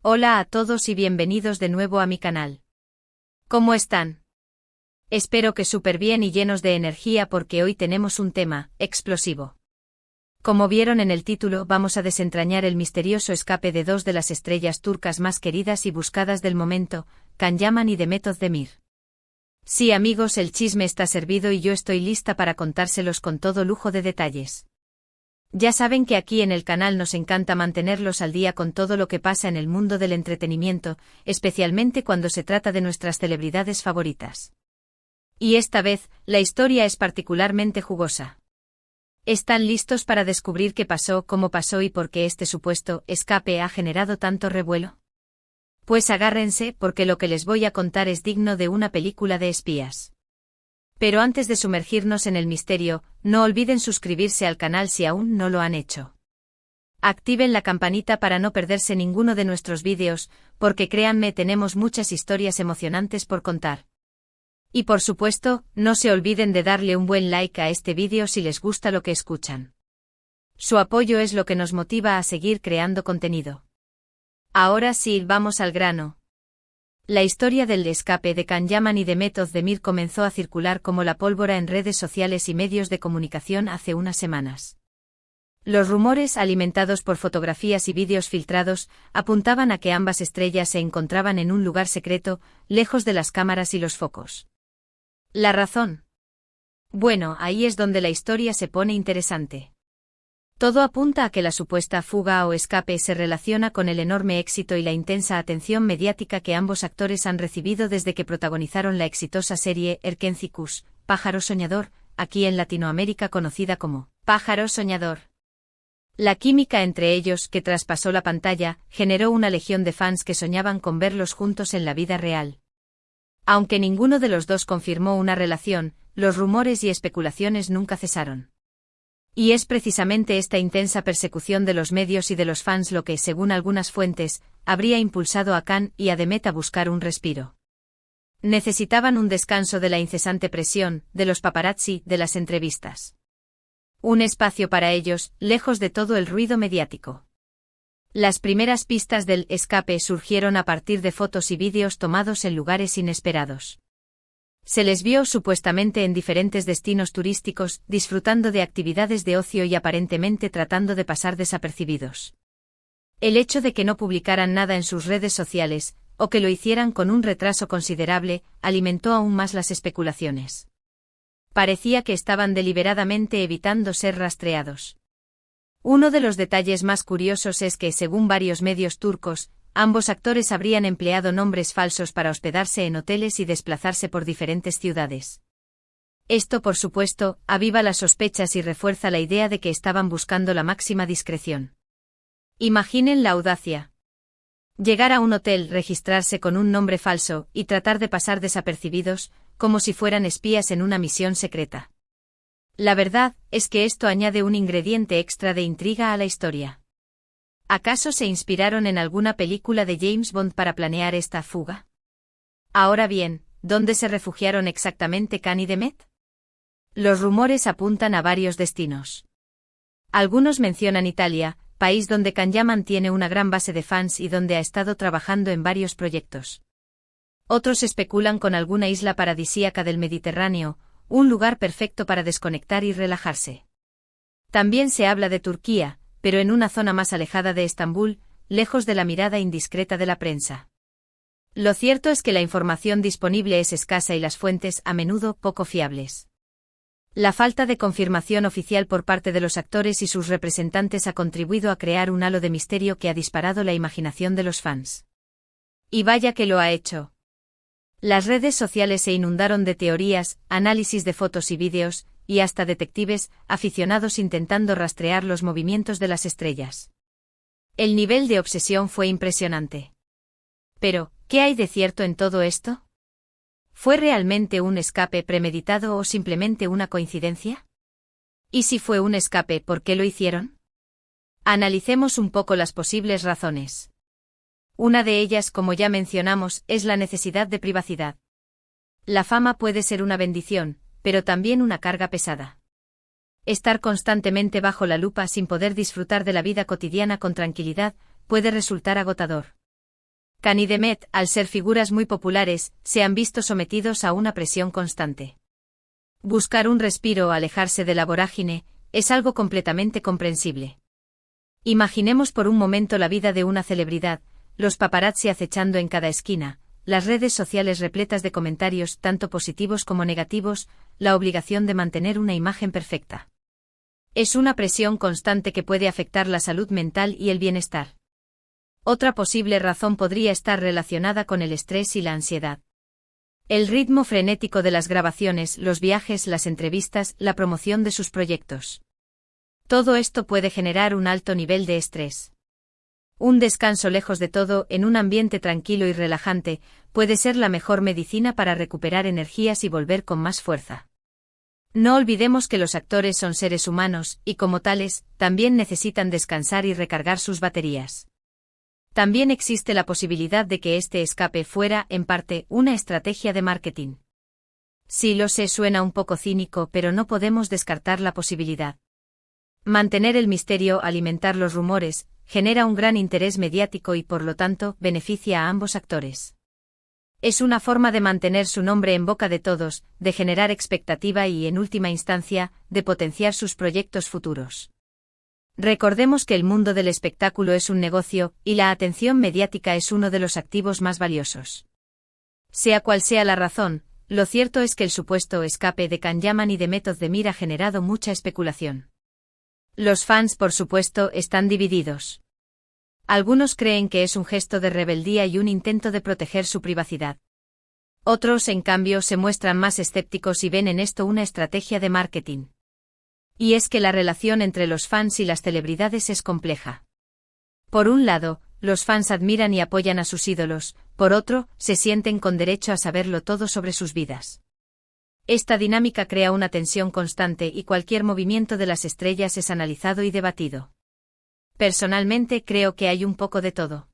Hola a todos y bienvenidos de nuevo a mi canal. ¿Cómo están? Espero que súper bien y llenos de energía porque hoy tenemos un tema explosivo. Como vieron en el título, vamos a desentrañar el misterioso escape de dos de las estrellas turcas más queridas y buscadas del momento, Can Yaman y Demet Özdemir. Sí amigos, el chisme está servido y yo estoy lista para contárselos con todo lujo de detalles. Ya saben que aquí en el canal nos encanta mantenerlos al día con todo lo que pasa en el mundo del entretenimiento, especialmente cuando se trata de nuestras celebridades favoritas. Y esta vez, la historia es particularmente jugosa. ¿Están listos para descubrir qué pasó, cómo pasó y por qué este supuesto escape ha generado tanto revuelo? Pues agárrense, porque lo que les voy a contar es digno de una película de espías. Pero antes de sumergirnos en el misterio, no olviden suscribirse al canal si aún no lo han hecho. Activen la campanita para no perderse ninguno de nuestros vídeos, porque créanme, tenemos muchas historias emocionantes por contar. Y por supuesto, no se olviden de darle un buen like a este vídeo si les gusta lo que escuchan. Su apoyo es lo que nos motiva a seguir creando contenido. Ahora sí, vamos al grano. La historia del escape de Can Yaman y Demet Özdemir comenzó a circular como la pólvora en redes sociales y medios de comunicación hace unas semanas. Los rumores, alimentados por fotografías y vídeos filtrados, apuntaban a que ambas estrellas se encontraban en un lugar secreto, lejos de las cámaras y los focos. ¿La razón? Bueno, ahí es donde la historia se pone interesante. Todo apunta a que la supuesta fuga o escape se relaciona con el enorme éxito y la intensa atención mediática que ambos actores han recibido desde que protagonizaron la exitosa serie Erkenci-Kuş, Pájaro Soñador, aquí en Latinoamérica conocida como Pájaro Soñador. La química entre ellos, que traspasó la pantalla, generó una legión de fans que soñaban con verlos juntos en la vida real. Aunque ninguno de los dos confirmó una relación, los rumores y especulaciones nunca cesaron. Y es precisamente esta intensa persecución de los medios y de los fans lo que, según algunas fuentes, habría impulsado a Can y a Demet a buscar un respiro. Necesitaban un descanso de la incesante presión, de los paparazzi, de las entrevistas. Un espacio para ellos, lejos de todo el ruido mediático. Las primeras pistas del escape surgieron a partir de fotos y vídeos tomados en lugares inesperados. Se les vio supuestamente en diferentes destinos turísticos, disfrutando de actividades de ocio y aparentemente tratando de pasar desapercibidos. El hecho de que no publicaran nada en sus redes sociales, o que lo hicieran con un retraso considerable, alimentó aún más las especulaciones. Parecía que estaban deliberadamente evitando ser rastreados. Uno de los detalles más curiosos es que, según varios medios turcos, ambos actores habrían empleado nombres falsos para hospedarse en hoteles y desplazarse por diferentes ciudades. Esto, por supuesto, aviva las sospechas y refuerza la idea de que estaban buscando la máxima discreción. Imaginen la audacia. Llegar a un hotel, registrarse con un nombre falso y tratar de pasar desapercibidos, como si fueran espías en una misión secreta. La verdad es que esto añade un ingrediente extra de intriga a la historia. ¿Acaso se inspiraron en alguna película de James Bond para planear esta fuga? Ahora bien, ¿dónde se refugiaron exactamente Can y Demet? Los rumores apuntan a varios destinos. Algunos mencionan Italia, país donde Can Yaman tiene una gran base de fans y donde ha estado trabajando en varios proyectos. Otros especulan con alguna isla paradisíaca del Mediterráneo, un lugar perfecto para desconectar y relajarse. También se habla de Turquía, pero en una zona más alejada de Estambul, lejos de la mirada indiscreta de la prensa. Lo cierto es que la información disponible es escasa y las fuentes, a menudo, poco fiables. La falta de confirmación oficial por parte de los actores y sus representantes ha contribuido a crear un halo de misterio que ha disparado la imaginación de los fans. Y vaya que lo ha hecho. Las redes sociales se inundaron de teorías, análisis de fotos y vídeos, y hasta detectives, aficionados intentando rastrear los movimientos de las estrellas. El nivel de obsesión fue impresionante. Pero, ¿qué hay de cierto en todo esto? ¿Fue realmente un escape premeditado o simplemente una coincidencia? ¿Y si fue un escape, por qué lo hicieron? Analicemos un poco las posibles razones. Una de ellas, como ya mencionamos, es la necesidad de privacidad. La fama puede ser una bendición, pero también una carga pesada. Estar constantemente bajo la lupa sin poder disfrutar de la vida cotidiana con tranquilidad puede resultar agotador. Khan y Demet, al ser figuras muy populares, se han visto sometidos a una presión constante. Buscar un respiro o alejarse de la vorágine es algo completamente comprensible. Imaginemos por un momento la vida de una celebridad, los paparazzi acechando en cada esquina, las redes sociales repletas de comentarios tanto positivos como negativos, la obligación de mantener una imagen perfecta. Es una presión constante que puede afectar la salud mental y el bienestar. Otra posible razón podría estar relacionada con el estrés y la ansiedad. El ritmo frenético de las grabaciones, los viajes, las entrevistas, la promoción de sus proyectos. Todo esto puede generar un alto nivel de estrés. Un descanso lejos de todo, en un ambiente tranquilo y relajante, puede ser la mejor medicina para recuperar energías y volver con más fuerza. No olvidemos que los actores son seres humanos, y como tales, también necesitan descansar y recargar sus baterías. También existe la posibilidad de que este escape fuera, en parte, una estrategia de marketing. Sí, lo sé, suena un poco cínico, pero no podemos descartar la posibilidad. Mantener el misterio, alimentar los rumores, genera un gran interés mediático y por lo tanto, beneficia a ambos actores. Es una forma de mantener su nombre en boca de todos, de generar expectativa y, en última instancia, de potenciar sus proyectos futuros. Recordemos que el mundo del espectáculo es un negocio, y la atención mediática es uno de los activos más valiosos. Sea cual sea la razón, lo cierto es que el supuesto escape de Can Yaman y Demet Özdemir ha generado mucha especulación. Los fans, por supuesto, están divididos. Algunos creen que es un gesto de rebeldía y un intento de proteger su privacidad. Otros, en cambio, se muestran más escépticos y ven en esto una estrategia de marketing. Y es que la relación entre los fans y las celebridades es compleja. Por un lado, los fans admiran y apoyan a sus ídolos, por otro, se sienten con derecho a saberlo todo sobre sus vidas. Esta dinámica crea una tensión constante y cualquier movimiento de las estrellas es analizado y debatido. Personalmente creo que hay un poco de todo.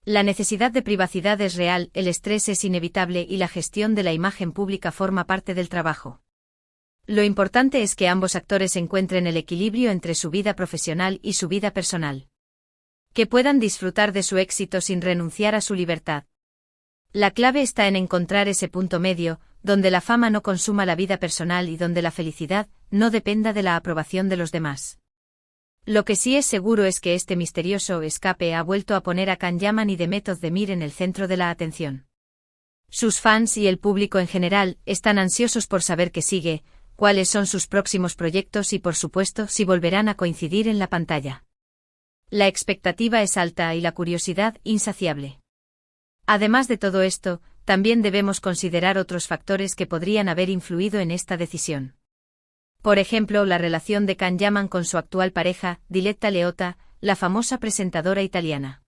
La necesidad de privacidad es real, el estrés es inevitable y la gestión de la imagen pública forma parte del trabajo. Lo importante es que ambos actores encuentren el equilibrio entre su vida profesional y su vida personal. Que puedan disfrutar de su éxito sin renunciar a su libertad. La clave está en encontrar ese punto medio, donde la fama no consuma la vida personal y donde la felicidad no dependa de la aprobación de los demás. Lo que sí es seguro es que este misterioso escape ha vuelto a poner a Can Yaman y Demet Özdemir en el centro de la atención. Sus fans y el público en general están ansiosos por saber qué sigue, cuáles son sus próximos proyectos y, por supuesto, si volverán a coincidir en la pantalla. La expectativa es alta y la curiosidad insaciable. Además de todo esto, también debemos considerar otros factores que podrían haber influido en esta decisión. Por ejemplo, la relación de Can Yaman con su actual pareja, Diletta Leotta, la famosa presentadora italiana.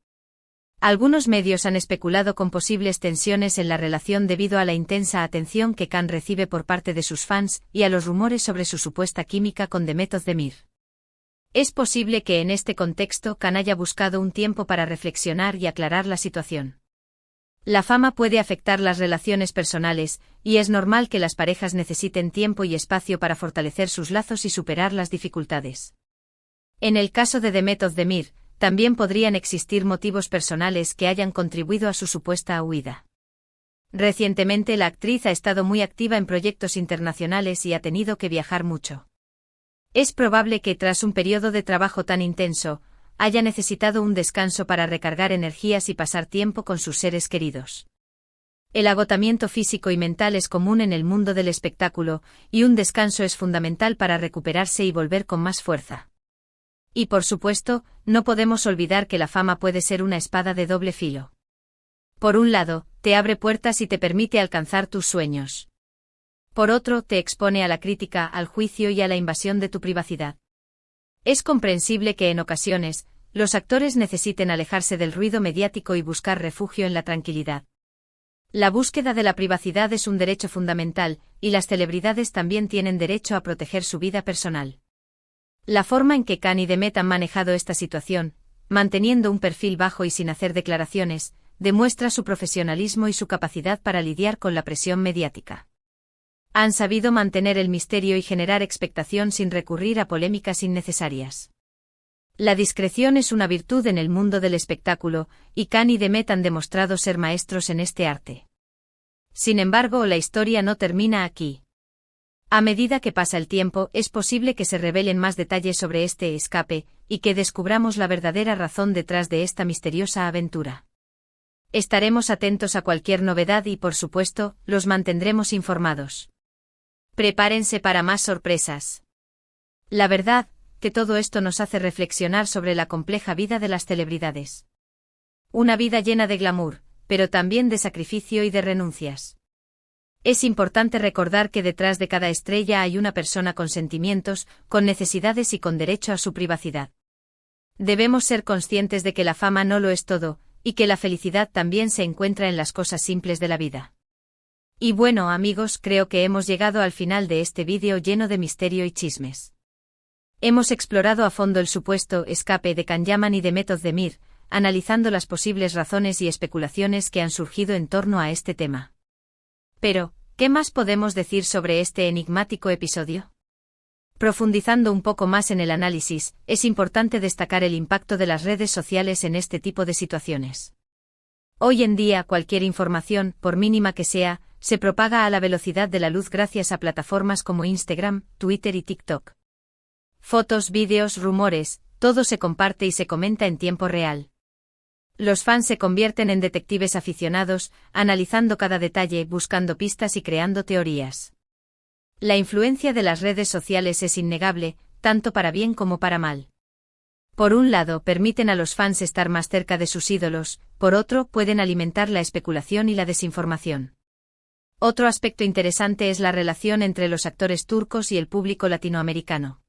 Algunos medios han especulado con posibles tensiones en la relación debido a la intensa atención que Can recibe por parte de sus fans y a los rumores sobre su supuesta química con Demet Özdemir. Es posible que en este contexto Can haya buscado un tiempo para reflexionar y aclarar la situación. La fama puede afectar las relaciones personales, y es normal que las parejas necesiten tiempo y espacio para fortalecer sus lazos y superar las dificultades. En el caso de Demet Özdemir, también podrían existir motivos personales que hayan contribuido a su supuesta huida. Recientemente la actriz ha estado muy activa en proyectos internacionales y ha tenido que viajar mucho. Es probable que tras un periodo de trabajo tan intenso, haya necesitado un descanso para recargar energías y pasar tiempo con sus seres queridos. El agotamiento físico y mental es común en el mundo del espectáculo, y un descanso es fundamental para recuperarse y volver con más fuerza. Y por supuesto, no podemos olvidar que la fama puede ser una espada de doble filo. Por un lado, te abre puertas y te permite alcanzar tus sueños. Por otro, te expone a la crítica, al juicio y a la invasión de tu privacidad. Es comprensible que en ocasiones, los actores necesiten alejarse del ruido mediático y buscar refugio en la tranquilidad. La búsqueda de la privacidad es un derecho fundamental, y las celebridades también tienen derecho a proteger su vida personal. La forma en que Can y Demet han manejado esta situación, manteniendo un perfil bajo y sin hacer declaraciones, demuestra su profesionalismo y su capacidad para lidiar con la presión mediática. Han sabido mantener el misterio y generar expectación sin recurrir a polémicas innecesarias. La discreción es una virtud en el mundo del espectáculo, y Khan y Demet han demostrado ser maestros en este arte. Sin embargo, la historia no termina aquí. A medida que pasa el tiempo, es posible que se revelen más detalles sobre este escape, y que descubramos la verdadera razón detrás de esta misteriosa aventura. Estaremos atentos a cualquier novedad y, por supuesto, los mantendremos informados. Prepárense para más sorpresas. La verdad, que todo esto nos hace reflexionar sobre la compleja vida de las celebridades. Una vida llena de glamour, pero también de sacrificio y de renuncias. Es importante recordar que detrás de cada estrella hay una persona con sentimientos, con necesidades y con derecho a su privacidad. Debemos ser conscientes de que la fama no lo es todo, y que la felicidad también se encuentra en las cosas simples de la vida. Y bueno, amigos, creo que hemos llegado al final de este vídeo lleno de misterio y chismes. Hemos explorado a fondo el supuesto escape de Khan Yaman y Demet Özdemir, analizando las posibles razones y especulaciones que han surgido en torno a este tema. Pero, ¿qué más podemos decir sobre este enigmático episodio? Profundizando un poco más en el análisis, es importante destacar el impacto de las redes sociales en este tipo de situaciones. Hoy en día cualquier información, por mínima que sea, se propaga a la velocidad de la luz gracias a plataformas como Instagram, Twitter y TikTok. Fotos, vídeos, rumores, todo se comparte y se comenta en tiempo real. Los fans se convierten en detectives aficionados, analizando cada detalle, buscando pistas y creando teorías. La influencia de las redes sociales es innegable, tanto para bien como para mal. Por un lado, permiten a los fans estar más cerca de sus ídolos, por otro, pueden alimentar la especulación y la desinformación. Otro aspecto interesante es la relación entre los actores turcos y el público latinoamericano.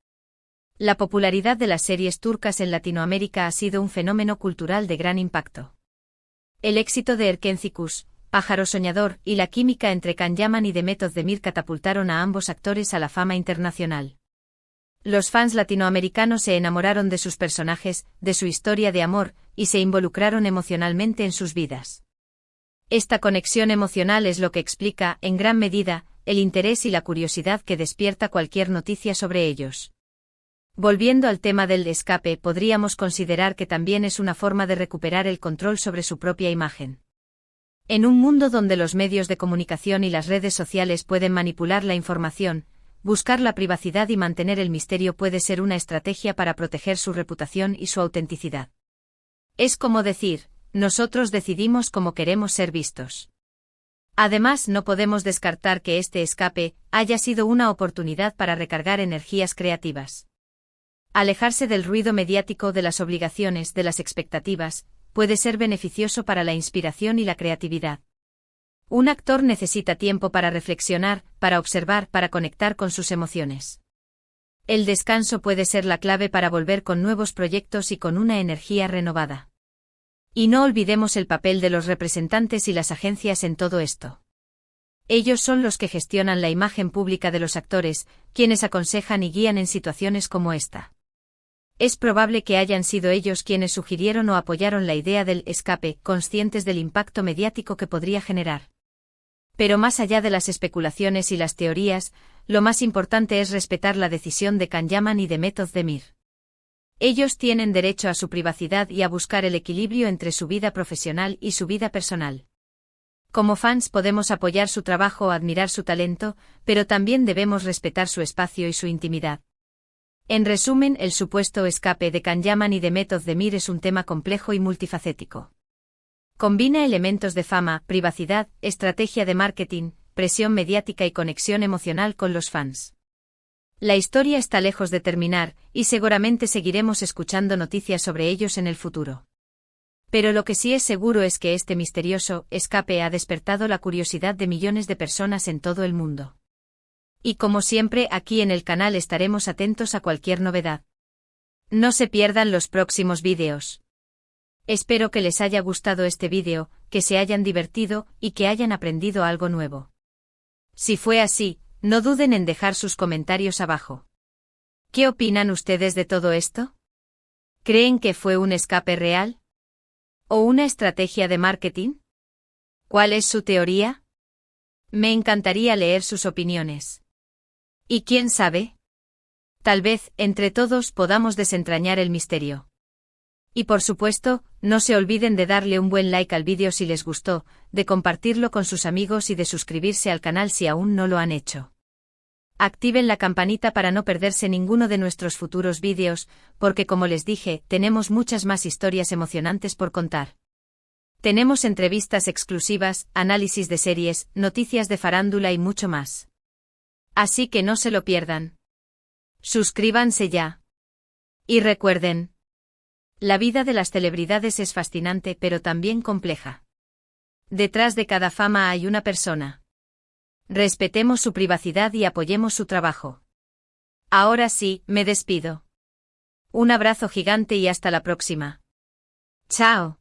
La popularidad de las series turcas en Latinoamérica ha sido un fenómeno cultural de gran impacto. El éxito de Erkenci Kuş, Pájaro Soñador, y la química entre Khan Yaman y Demet Özdemir catapultaron a ambos actores a la fama internacional. Los fans latinoamericanos se enamoraron de sus personajes, de su historia de amor, y se involucraron emocionalmente en sus vidas. Esta conexión emocional es lo que explica, en gran medida, el interés y la curiosidad que despierta cualquier noticia sobre ellos. Volviendo al tema del escape, podríamos considerar que también es una forma de recuperar el control sobre su propia imagen. En un mundo donde los medios de comunicación y las redes sociales pueden manipular la información, buscar la privacidad y mantener el misterio puede ser una estrategia para proteger su reputación y su autenticidad. Es como decir, nosotros decidimos cómo queremos ser vistos. Además, no podemos descartar que este escape haya sido una oportunidad para recargar energías creativas. Alejarse del ruido mediático, de las obligaciones, de las expectativas, puede ser beneficioso para la inspiración y la creatividad. Un actor necesita tiempo para reflexionar, para observar, para conectar con sus emociones. El descanso puede ser la clave para volver con nuevos proyectos y con una energía renovada. Y no olvidemos el papel de los representantes y las agencias en todo esto. Ellos son los que gestionan la imagen pública de los actores, quienes aconsejan y guían en situaciones como esta. Es probable que hayan sido ellos quienes sugirieron o apoyaron la idea del escape, conscientes del impacto mediático que podría generar. Pero más allá de las especulaciones y las teorías, lo más importante es respetar la decisión de Khan Yaman y Demet Özdemir. Ellos tienen derecho a su privacidad y a buscar el equilibrio entre su vida profesional y su vida personal. Como fans podemos apoyar su trabajo o admirar su talento, pero también debemos respetar su espacio y su intimidad. En resumen, el supuesto escape de Khan Yaman y Demet Özdemir es un tema complejo y multifacético. Combina elementos de fama, privacidad, estrategia de marketing, presión mediática y conexión emocional con los fans. La historia está lejos de terminar, y seguramente seguiremos escuchando noticias sobre ellos en el futuro. Pero lo que sí es seguro es que este misterioso escape ha despertado la curiosidad de millones de personas en todo el mundo. Y como siempre, aquí en el canal estaremos atentos a cualquier novedad. No se pierdan los próximos vídeos. Espero que les haya gustado este vídeo, que se hayan divertido y que hayan aprendido algo nuevo. Si fue así, no duden en dejar sus comentarios abajo. ¿Qué opinan ustedes de todo esto? ¿Creen que fue un escape real? ¿O una estrategia de marketing? ¿Cuál es su teoría? Me encantaría leer sus opiniones. Y quién sabe, Tal vez, entre todos, podamos desentrañar el misterio. Y por supuesto, no se olviden de darle un buen like al vídeo si les gustó, de compartirlo con sus amigos y de suscribirse al canal si aún no lo han hecho. Activen la campanita para no perderse ninguno de nuestros futuros vídeos, porque como les dije, tenemos muchas más historias emocionantes por contar. Tenemos entrevistas exclusivas, análisis de series, noticias de farándula y mucho más. Así que no se lo pierdan. Suscríbanse ya. Y recuerden, la vida de las celebridades es fascinante pero también compleja. Detrás de cada fama hay una persona. Respetemos su privacidad y apoyemos su trabajo. Ahora sí, me despido. Un abrazo gigante y hasta la próxima. Chao.